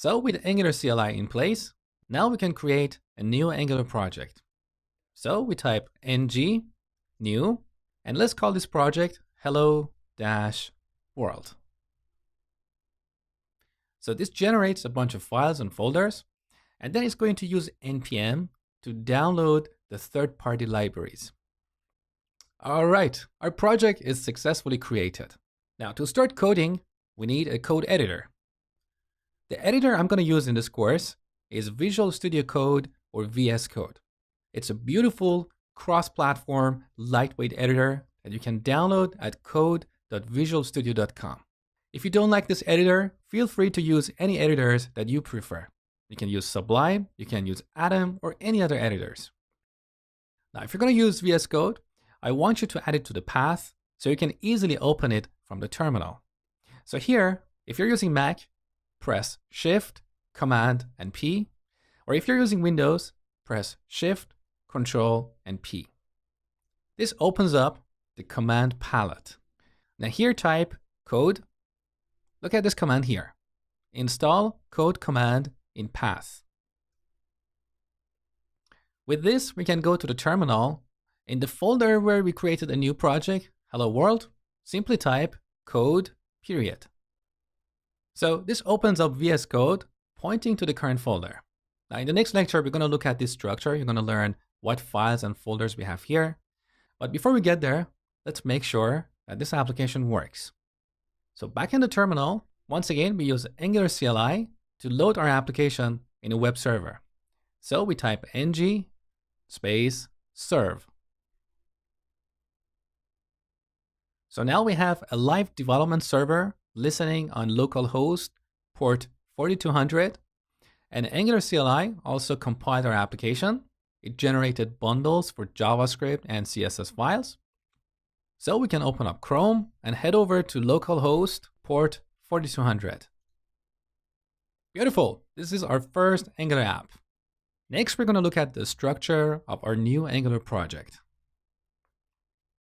So with Angular CLI in place, now we can create a new Angular project. So we type ng new, and let's call this project hello-world. So this generates a bunch of files and folders, and then it's going to use npm to download the third-party libraries. All right, our project is successfully created. Now to start coding, we need a code editor. The editor I'm going to use in this course is Visual Studio Code or VS Code. It's a beautiful cross-platform lightweight editor that you can download at code.visualstudio.com. If you don't like this editor, feel free to use any editors that you prefer. You can use Sublime, you can use Atom, or any other editors. Now, if you're going to use VS Code, I want you to add it to the path so you can easily open it from the terminal. So here, if you're using Mac, press Shift, Command, and P. Or if you're using Windows, press Shift, Control, and P. This opens up the command palette. Now here type code. Look at this command here. Install code command in path. With this, we can go to the terminal. In the folder where we created a new project, Hello World, simply type code period. So this opens up VS Code pointing to the current folder. Now in the next lecture, we're going to look at this structure. You're going to learn what files and folders we have here. But before we get there, let's make sure that this application works. So back in the terminal, once again, we use Angular CLI to load our application in a web server. So we type ng space serve. So now we have a live development server listening on localhost port 4200. And Angular CLI also compiled our application. It generated bundles for JavaScript and CSS files. So we can open up Chrome and head over to localhost port 4200. Beautiful. This is our first Angular app. Next, we're going to look at the structure of our new Angular project.